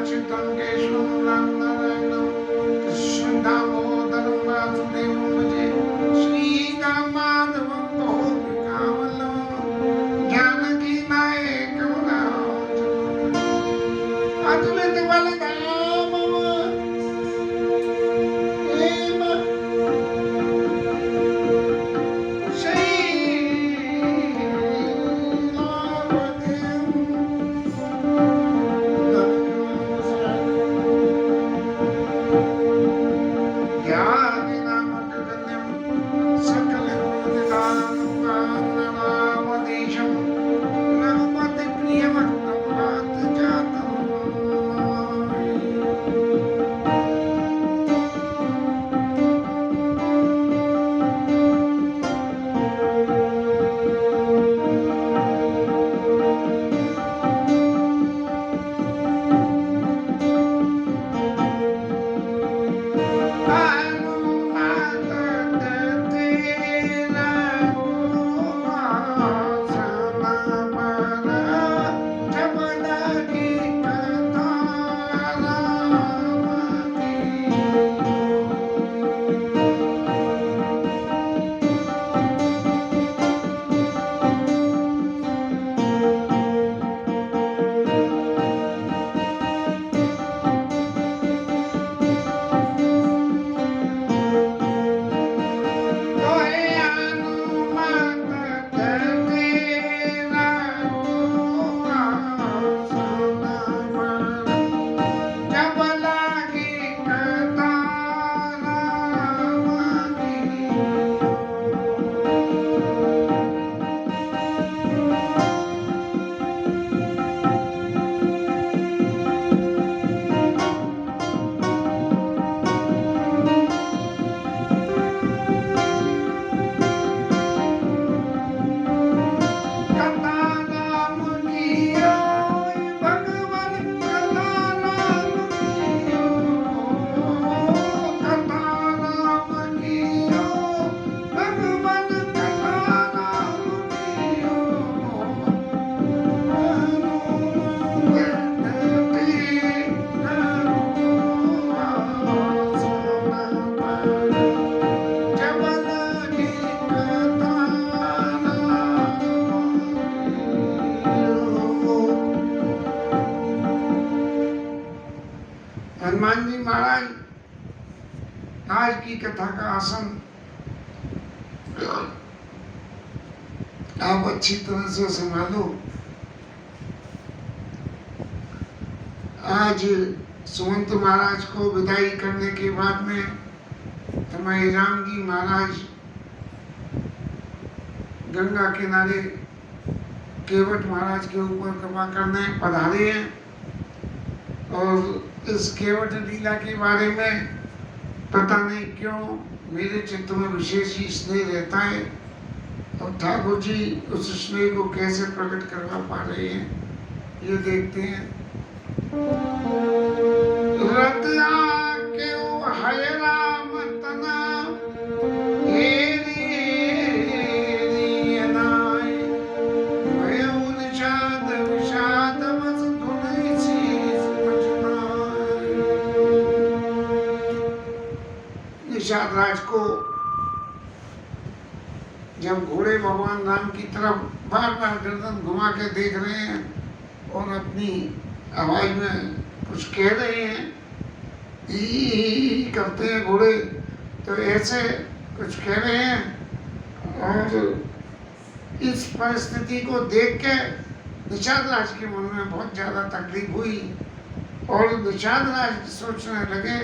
अच्युतं केशवं नारायणं कृष्णं दामोदरं वासुदेवं भजे श्रीराममाधवं गोपिकावल्लभं जानकीनायकं रामचन्द्रं अतुलित बलधामं हेम हनुमान जी महाराज आज की कथा का आसन आप अच्छी तरह से संभालो। आज सुमंत महाराज को विदाई करने के बाद में हमारे राम जी महाराज गंगा किनारे केवट महाराज के ऊपर कृपा करने पधारे हैं और इस केवट लीला के बारे में पता नहीं क्यों मेरे चित्त में विशेष ही स्नेह रहता है और ठाकुर जी उस स्नेह को कैसे प्रकट करवा पा रहे हैं ये देखते हैं। रत आके हाय राम तना निषाद राज को जब घोड़े भगवान राम की तरफ बार बार गर्दन घुमा के देख रहे हैं और अपनी आवाज में कुछ कह रहे हैं, ई करते हैं घोड़े, तो ऐसे कुछ कह रहे हैं और इस परिस्थिति को देख के निषाद राज के मन में बहुत ज्यादा तकलीफ हुई और निषाद राज सोचने लगे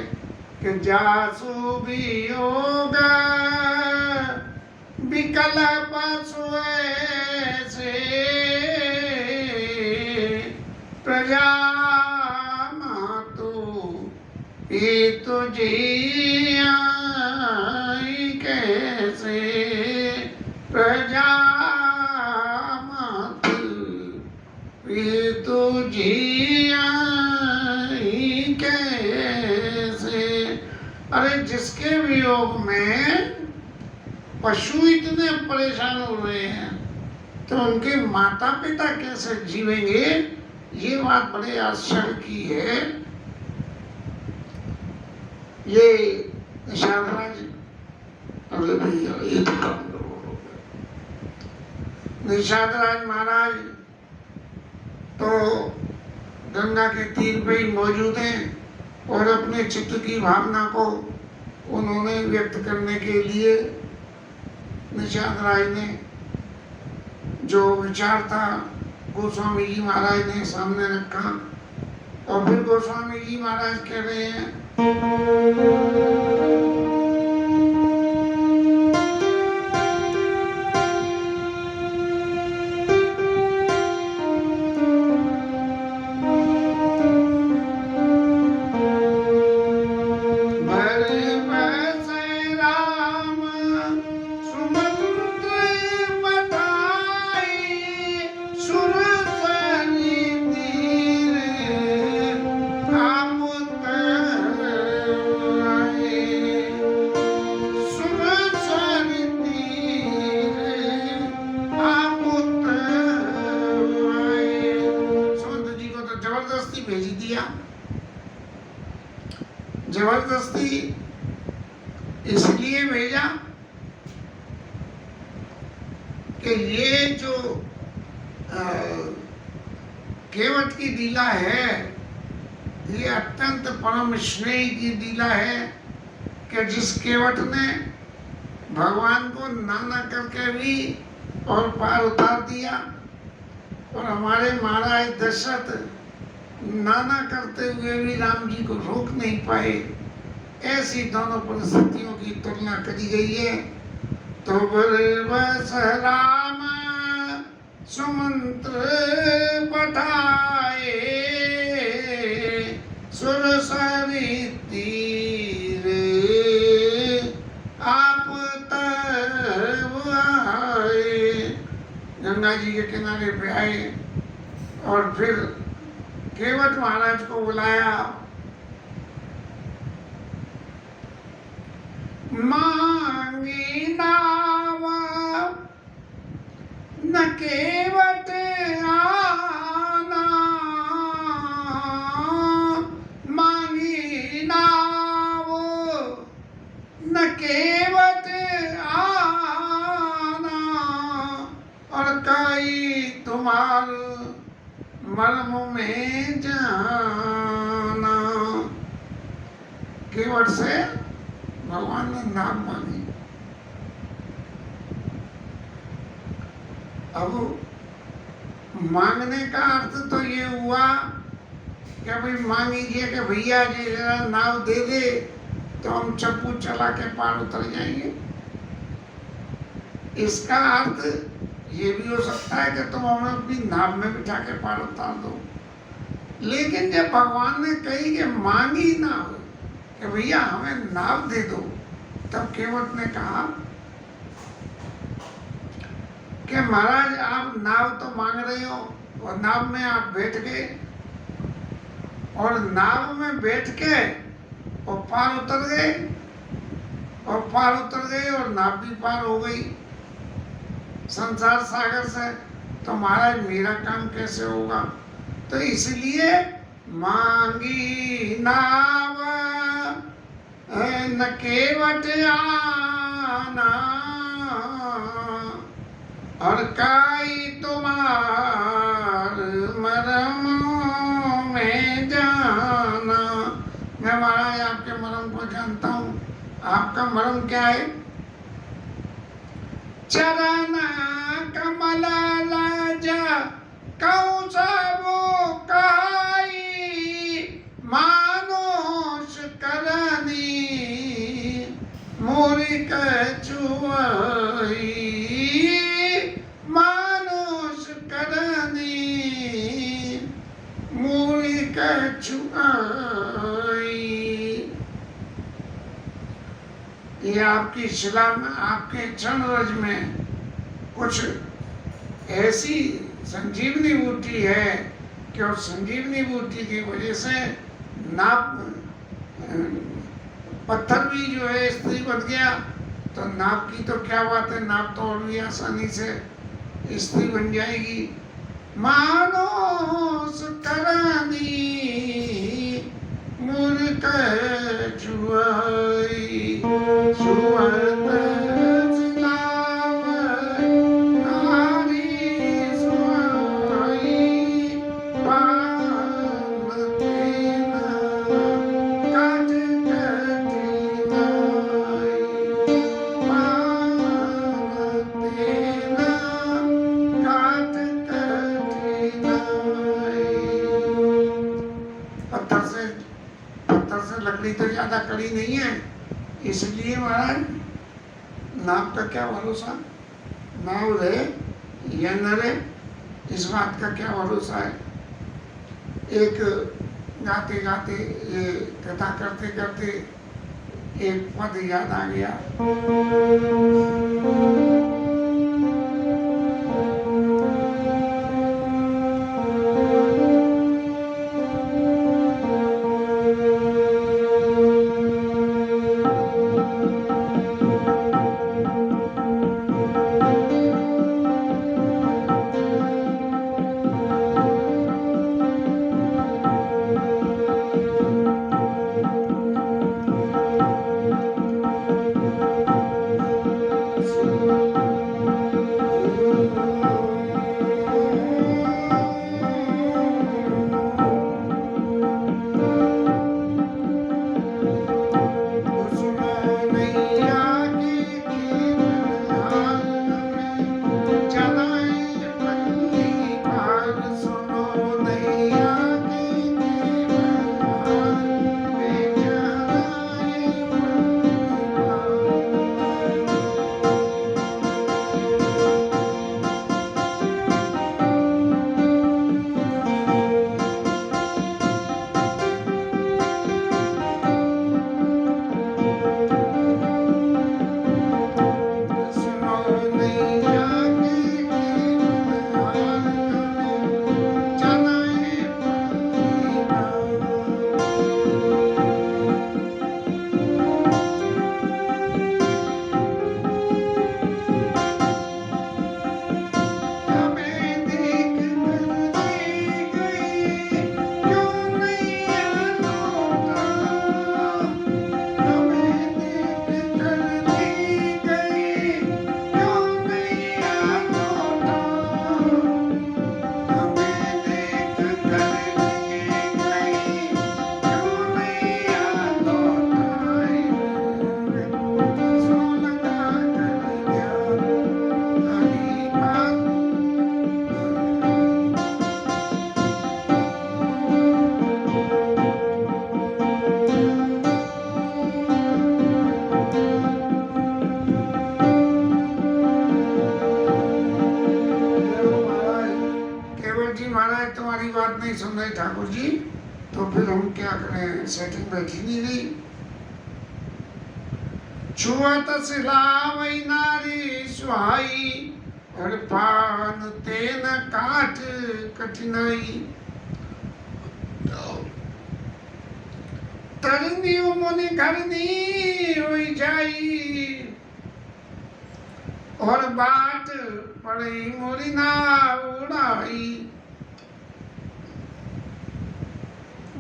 कि जासु भी होगा विकल्प से प्रजा मातु ये तुझे कैसे प्रजा मातु ये तुझे कैसे। अरे जिसके वियोग में पशु इतने परेशान हो रहे हैं तो उनके माता पिता कैसे जीवेंगे, ये बात बड़े आश्चर्य की है ये निषादराज, अरे भैया ये तो काम गड़बड़ हो गया। निषादराज महाराज तो गंगा के तीर पे ही मौजूद हैं और अपने चित्त की भावना को उन्होंने व्यक्त करने के लिए निषादराज ने जो विचार था गोस्वामी जी महाराज ने सामने रखा। और फिर गोस्वामी जी महाराज कह रहे हैं जबरदस्ती इसलिए भेजा कि ये जो केवट की लीला है ये अत्यंत परम स्नेही की लीला है कि जिस केवट ने भगवान को नाना करके भी और पार उतार दिया और हमारे महाराज दशरथ नाना करते हुए भी राम जी को रोक नहीं पाए, ऐसी दोनों परिस्थितियों की तुलना करी गई है। तो बरबस राम सुमंत्र पठाए सुरसरी तीरे आप तब आए। गंगा जी के किनारे पे आए और फिर केवट महाराज को बुलाया। मांगी नाव न केवट आना, मांगी नाव न केवट आना, और कई तुम्हार मर्म में जाना। केवट से भगवान ने नाम मांगी। अब मांगने का अर्थ तो ये हुआ कि भाई मांगीजिए कि भैया जी जरा नाव दे दे तो हम चप्पू चला के पार उतर जाएंगे। इसका अर्थ ये भी हो सकता है कि तुम हमें अपनी नाव में बिठा के पार उतार दो। लेकिन जब भगवान ने कही कि मांगी नाव कि भैया हमें नाव दे दो, तब केवट ने कहा कि महाराज आप नाव तो मांग रहे हो और नाव में आप बैठ गए और नाव में बैठ के और पार उतर गए और नाव भी पार हो गई संसार सागर से, तो महाराज मेरा काम कैसे होगा? तो इसलिए मांगी नाव न केवट आना, और काई तुम्हार मरम में जाना। मैं महाराज आपके मरम को जानता हूँ। आपका मरम क्या है? चरण कमल राजा कौसबो काई, मानुष करनी मूर्ख छुआई, मानुष करनी मूर्ख छुआई। ये आपकी शिला में, आपके चरण रज में कुछ ऐसी संजीवनी बूटी है कि उस संजीवनी बूटी की वजह से नाप पत्थर भी जो है स्त्री बन गया, तो नाप की तो क्या बात है, नाप तो और भी आसानी से स्त्री बन जाएगी। मानो सुतरानी मूर्ख के छुआई छुअत सिलावै नारी सुहाई पान तेना काट कठिनाई पान तेना काट कठिनाई। पत्थर से लकड़ी तो ज्यादा कड़ी नहीं है, इसलिए महाराज नाव का क्या भरोसा, नाव रहे या न रहे इस बात का क्या भरोसा है। एक गाते गाते ये कथा करते करते एक पद याद आ गया। तुम्हारी बात नहीं सुन रहे ठाकुर जी, तो फिर हम क्या करें, सेटिंग बैठी नहीं रही। छुअत सिलावै नारी सुहाई और पान तेन काट कठिनाई। तरनी मुनि घरनी हुई जाई और बाट पड़ी मोरी ना उड़ाई।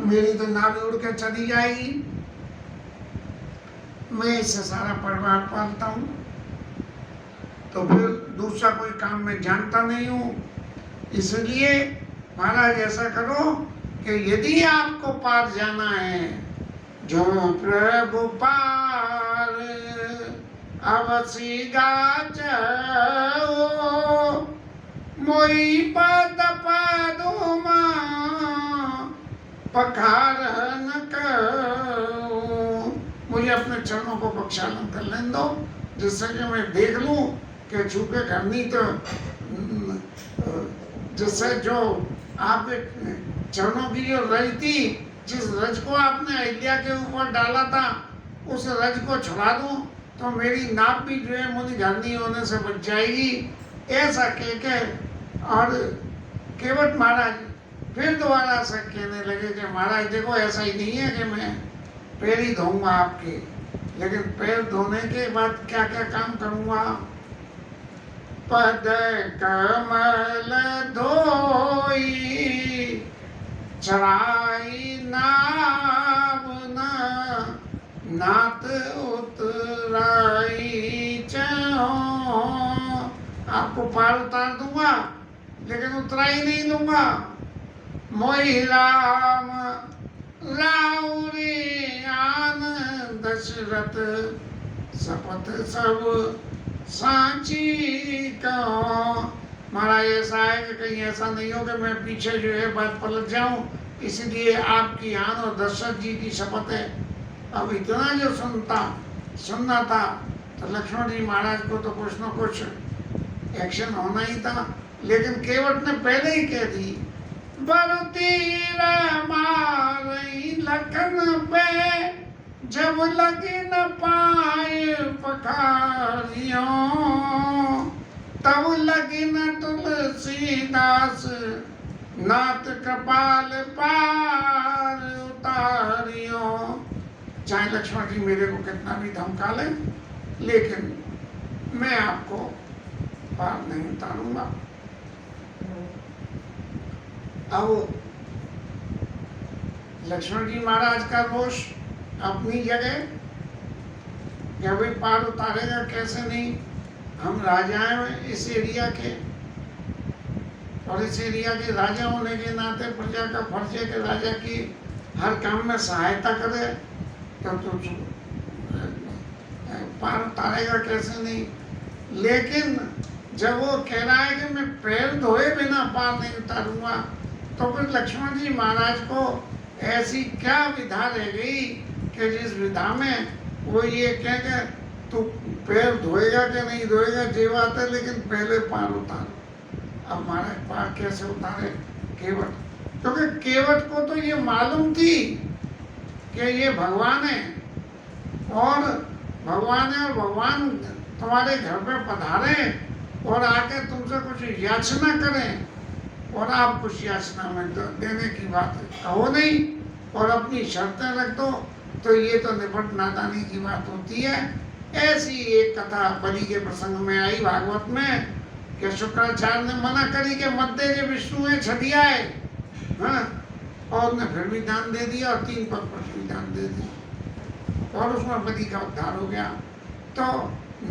मेरी तो नाव उड़ के चली जाएगी, मैं इससे सारा परिवार पालता हूँ, तो फिर दूसरा कोई काम मैं जानता नहीं हूँ। इसलिए महाराज ऐसा करो कि यदि आपको पार जाना है, जो प्रभु पार अवसी गाचो मोई पद पदुमा पखारन करो। मुझे अपने चरणों को प्रक्षालन कर लेने दो, जिससे कि मैं देख लूं कि छूके करनी तो जिससे जो आपके चरणों की जो रज थी, जिस रज को आपने अहिल्या के ऊपर डाला था, उस रज को छुड़ा दूं तो मेरी नाप भी जो है मुनि घरनी होने से बच जाएगी। ऐसा कह के और केवट महाराज फिर दोबारा से कहने लगे कि महाराज देखो, ऐसा ही नहीं है कि मैं पैर ही धोऊंगा आपके, लेकिन पैर धोने के बाद क्या क्या काम करूंगा। पद कमल धोई चराई नाव न लेकिन उतना ही नहीं दूंगा। मोहि राम राउरी आन दशरथ शपथ सब सांची कहो। महाराज ऐसा है कि कहीं ऐसा नहीं हो कि मैं पीछे जो है बात पलट जाऊं, इसलिए आपकी आन और दशरथ जी की शपथ है। अब इतना जो सुनना था तो लक्ष्मण जी महाराज को तो कुछ न कुछ एक्शन होना ही था, लेकिन केवट ने पहले ही कह दी, बरतीर मारई लखन पे जब लगे न पाए पखारियों, तब लगे न तुलसीदास नाथ कपाल पार उतारियो। चाहे लक्ष्मण जी मेरे को कितना भी धमका ले, लेकिन मैं आपको पार नहीं उतारूंगा। अब लक्ष्मण जी महाराज का रोष अपनी जगह, क्या भाई पार उतारेगा कैसे नहीं, हम राजा हैं इस एरिया के, और इस एरिया के राजा होने के नाते प्रजा का फर्ज है कि राजा की हर काम में सहायता करे, तो पार उतारेगा कैसे नहीं। लेकिन जब वो कह रहा है कि मैं पैर धोए बिना पार नहीं उतारूंगा, तो फिर लक्ष्मण जी महाराज को ऐसी क्या विधा रह गई कि जिस विधा में वो ये कह के तू पैर धोएगा कि नहीं धोएगा जे बात है, लेकिन पहले पार उतार। अब महाराज पार कैसे उतारे केवट, क्योंकि केवट को तो ये मालूम थी कि ये भगवान है, और भगवान तुम्हारे घर पे पधारे और आके तुमसे कुछ याचना करें, और आप कुछ याचना में देने की बात कहो नहीं और अपनी शर्तें रख दो, तो ये तो निपट नादानी की बात होती है। ऐसी एक कथा बलि के प्रसंग में आई भागवत में कि शुक्राचार्य ने मना करी कि मत दे, जो विष्णु है छठिया है, हाँ? और उसने फिर भी दान दे दिया और 3 पग पृथ्वी दान दे दी, और उसमें बलि का उद्धार हो गया। तो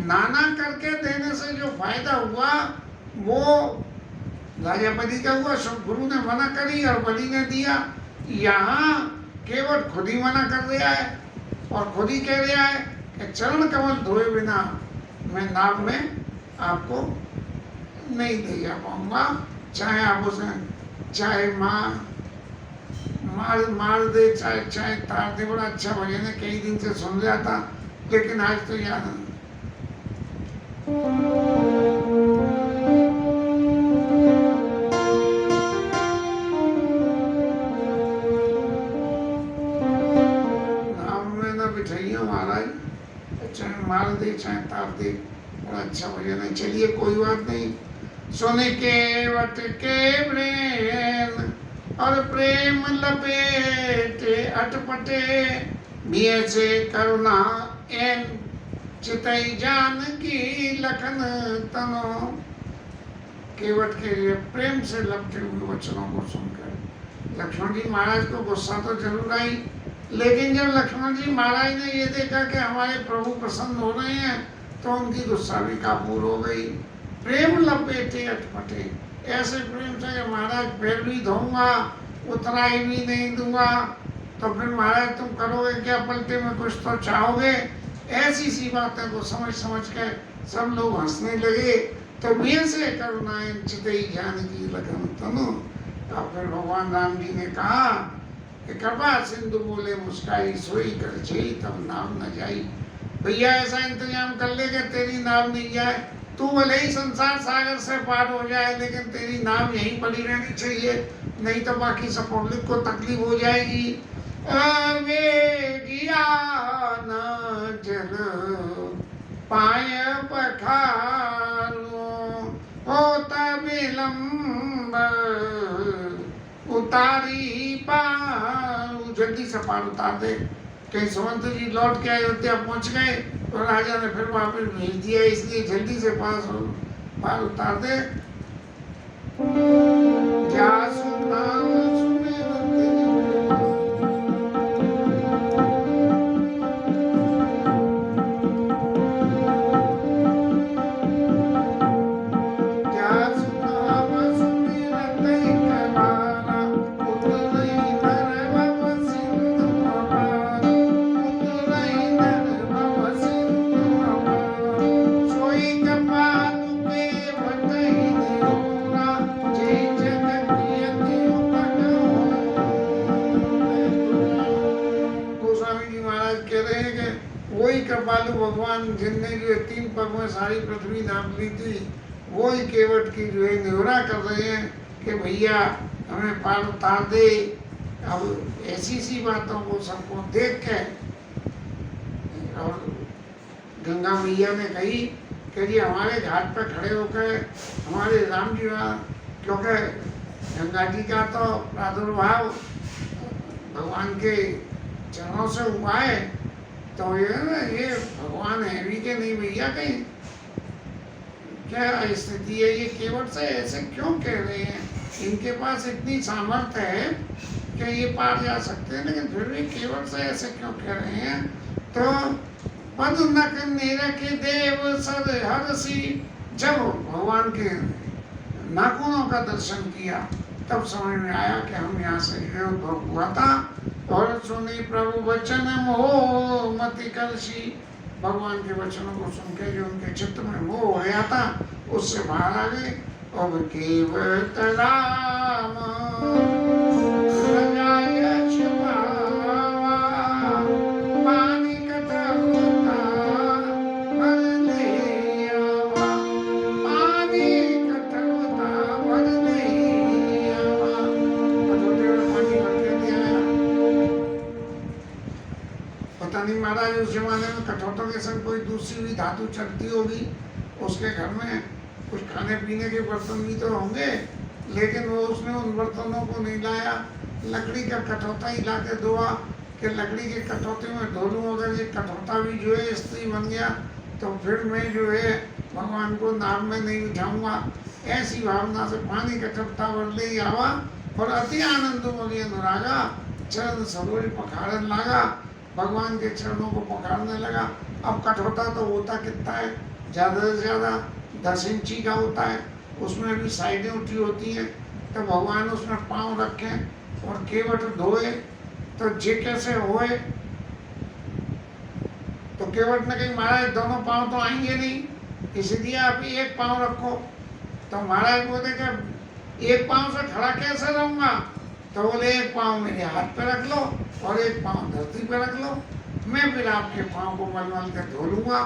नाना करके देने से जो फायदा हुआ वो राजा बलि का हुआ, सब गुरु ने मना करी और बलि ने दिया। यहाँ केवट खुद ही मना कर रहा है और खुद ही कह रहा है कि चरण कमल धोए बिना मैं नाम में आपको नहीं दे जा पाऊंगा, चाहे आप उसे चाहे मार दे, चाहे तार दे। बड़ा अच्छा भजन है, कई दिन से सुन रहा था, लेकिन आज तो याद नहीं। नाम में न बिठाइए महाराज, चाहे मार दे चाहे तार दे, बड़ा अच्छा भजन है। चलिए कोई बात नहीं। सुन केवट के ब्रेन और प्रेम लपेटे अटपटे, बिये से करुणा एन चितई जान की लखन तनो। केवट के प्रेम से लपटे हुए वचनों को सुनकर लक्ष्मण जी महाराज को गुस्सा तो जरूर आई, लेकिन जब लक्ष्मण जी महाराज ने ये देखा कि हमारे प्रभु प्रसन्न हो रहे हैं, तो उनकी गुस्सा भी काबू हो गई। प्रेम लपेटे अटपटे, ऐसे प्रेम से महाराज पैर भी धोऊंगा, उतराई भी नहीं दूंगा, तो फिर महाराज तुम करोगे क्या, पलटे में कुछ तो चाहोगे। ऐसी सी बातें को समझ के सब लोग हंसने लगे। तो वीर से करुणाएं चितई जानकी लगन तनु। अब फिर भगवान राम जी ने कहा कि कृपा सिंधु बोले मुस्काई, सोई कर छई तब नाव न जाई। भैया ऐसा इंतजाम कर ले कि तेरी नाव नहीं जाए, तू भले ही संसार सागर से पार हो जाए, लेकिन तेरी नाव यहीं पड़ी रहनी चाहिए, नहीं तो बाकी सब पब्लिक को तकलीफ हो जाएगी। गिया न जल पाय पखारो, होता विलंब उतारी पार। जल्दी से पार उतार दे। कहीं सुमंत जी लौट के अयोध्या पहुंच गए और राजा ने फिर वापस भेज दिया, इसलिए जल्दी से पार उतार दे। जासु नाम सुमिरते जासु नाम सुमिरते बालू भगवान जिनने जो 3 पग में सारी पृथ्वी नाप ली थी, वो ही केवट की जो है निहोरा कर रहे हैं कि भैया हमें पार उतार दे। अब ऐसी सी बातों को सबको देख के और गंगा मैया ने कही कि जी हमारे घाट पर खड़े होकर हमारे राम जी वहाँ, क्योंकि गंगा जी का तो प्रादुर्भाव भगवान के चरणों से हुआ है, तो ये भगवान है भी कि नहीं भैया, कहीं क्या स्थिति है, ये केवट से ऐसे क्यों कह रहे हैं? इनके पास इतनी सामर्थ्य है कि ये पार जा सकते हैं, लेकिन फिर भी केवट से ऐसे क्यों कह रहे हैं? तो पद नक निरख देव सर हरसी, जब भगवान के नाखूनों का दर्शन किया तब समझ में आया कि हम यहाँ से उद्भव हुआ था। और सुनी प्रभु वचन मोह मति कलशी, भगवान के वचनों को सुन के जो उनके चित्त में मोह हो गया था उससे बाहर आ गए। अब केवट राम महाराज उस जमाने में कठौतों के संग कोई दूसरी भी धातु चलती होगी, उसके घर में कुछ खाने पीने के बर्तन भी तो होंगे, लेकिन वो उसने उन बर्तनों को नहीं लाया, लकड़ी का कठौता ही ला के धोआ कि लकड़ी के कठौते में धो लूँ, अगर ये कठौता भी जो है स्त्री बन गया तो फिर मैं जो है भगवान को नाम में नहीं उठाऊंगा। ऐसी भावना से पानी कठौता भर ले आवा और अति आनंद मगे अनुरागा, चरण सरोज पखारन लागा, भगवान के चरणों को पखारने लगा। अब कठौता तो होता कितना है, ज़्यादा से ज़्यादा 10 इंची का होता है, उसमें भी साइडें उठी होती हैं, तो भगवान उसमें पाँव रखें और केवट धोए तो जे कैसे होए। तो केवट ने कही महाराज दोनों पाँव तो आएंगे नहीं, इसलिए आप एक पाँव रखो। तो महाराज बोले कि एक पाँव से खड़ा कैसे रहूँगा? तो बोले एक पाँव मेरे हाथ पे रख लो और एक पाँव धरती पे रख लो, मैं फिर आपके पाँव को मल मल के धो लूँगा।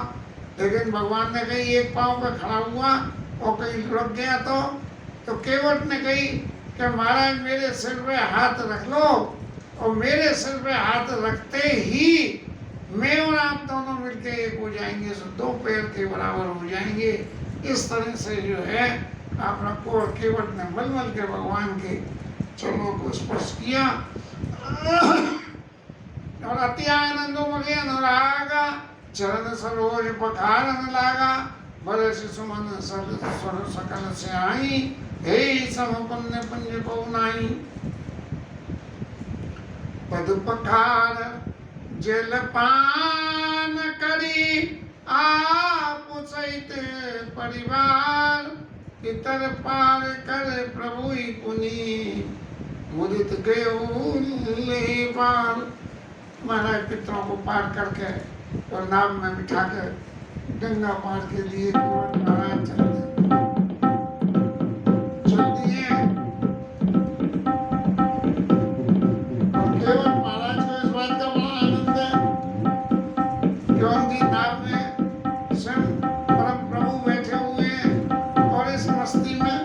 लेकिन भगवान ने कही एक पाँव पे खड़ा हुआ और कहीं लुढ़क गया तो केवट ने कही कि महाराज मेरे सिर पे हाथ रख लो, और मेरे सिर पे हाथ रखते ही मैं और आप दोनों मिलके एक हो जाएंगे, तो 2 पैर के बराबर हो जाएंगे। इस तरह से जो है आप रखो। और केवट ने मल मल के भगवान के चरणों को स्पर्श किया और अति आनंदो मगे अनुरागा, चरण सरोज पखारन लागा, बरस सुमन स्वर सकल से आई, हे सम पुण्य पुंज को नाई। पद पखार जल पान करी आप सहित परिवार, इतर पार कर प्रभु ही पुनि मुदित गए पार। महाराज पितरों को पार करके और नाव में बिठा कर गंगा पार के लिए महाराज चल दिए। और केवल महाराज को इस बात का बड़ा आनंद है कि उनकी नाव में स्वयं परम प्रभु बैठे हुए हैं और इस मस्ती में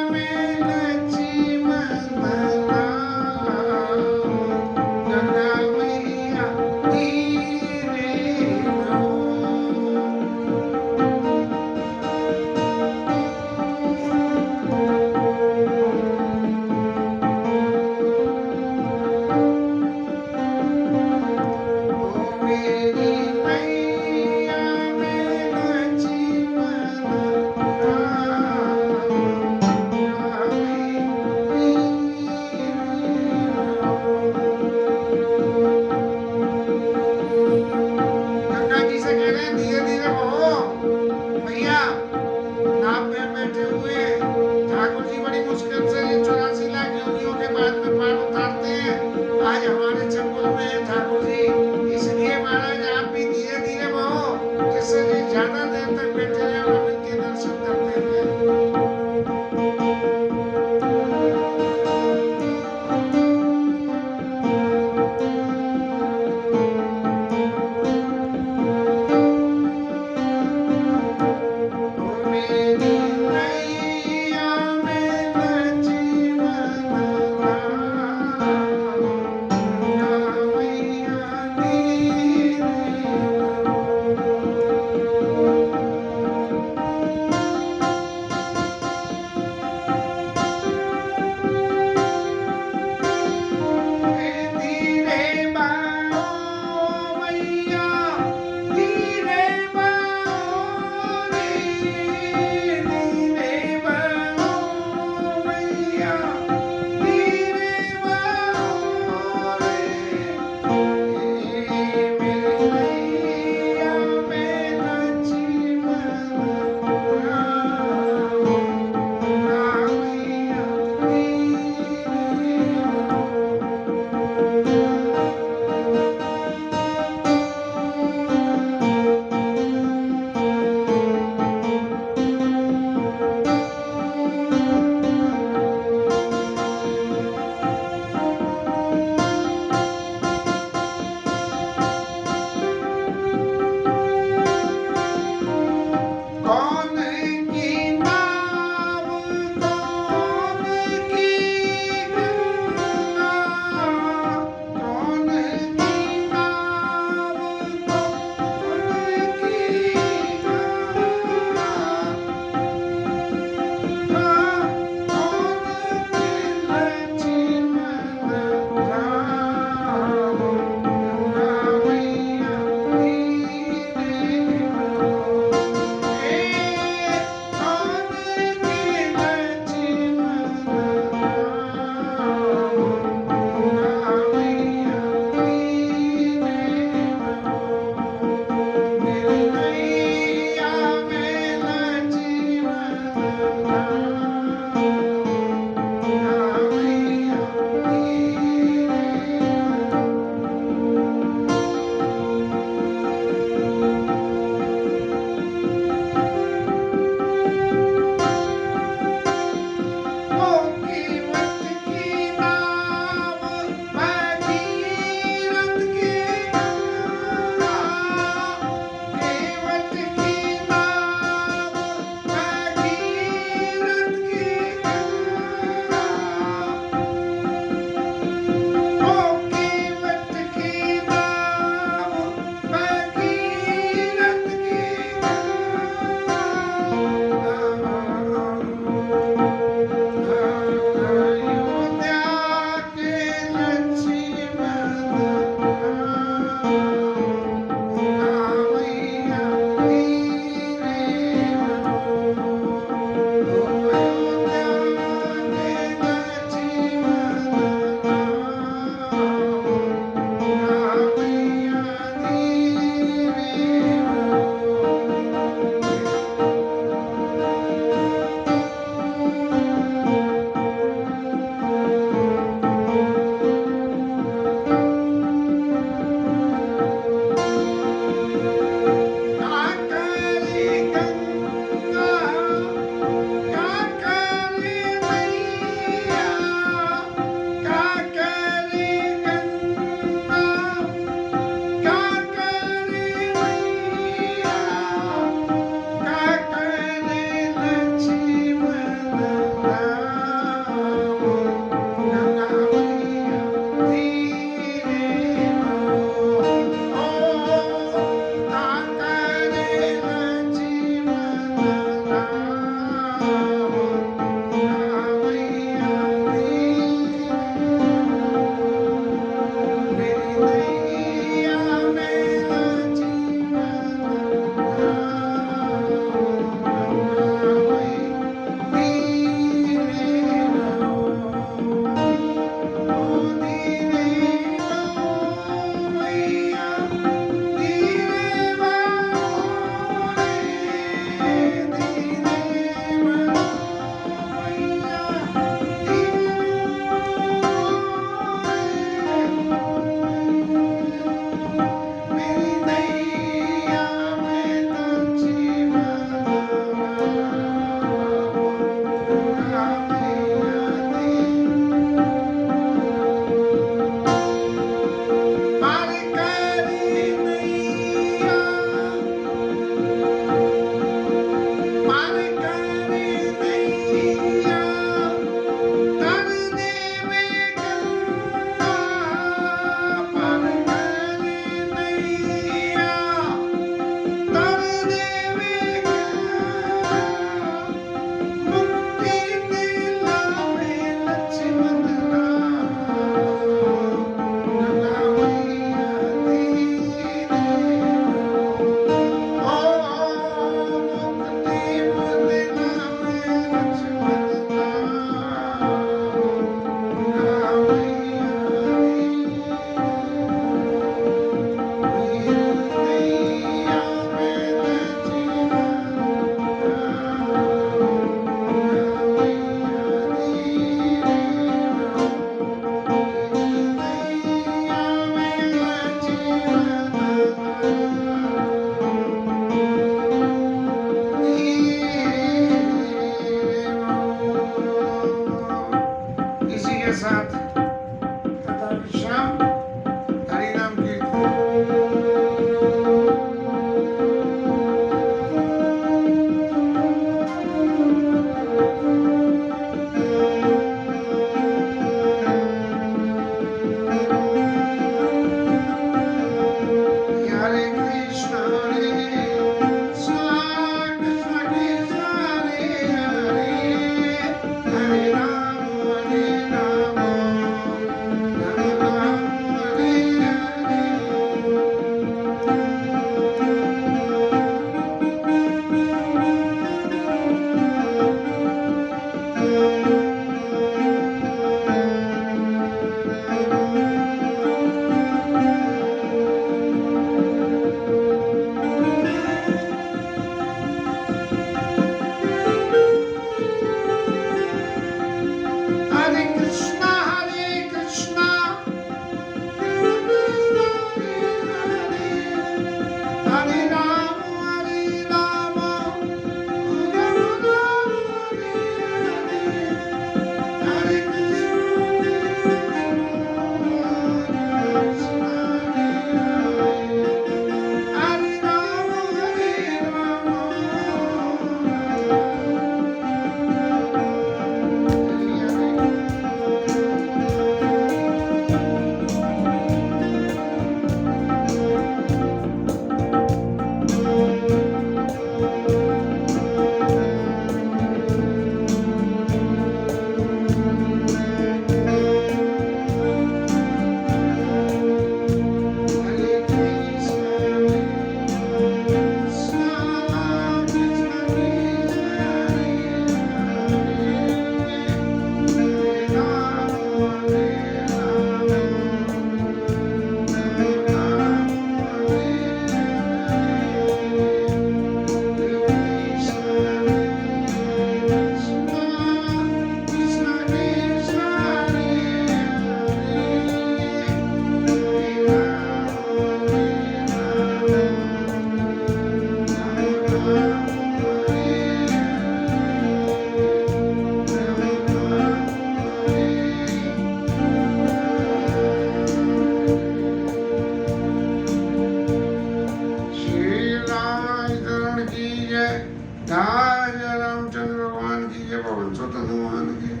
जय रामचंद्र भगवान की जय, पवन सुत हनुमान की,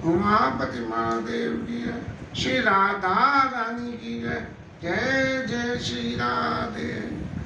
उमापति महादेव की जय, श्री राधा रानी की जय। जय जय श्री राधे।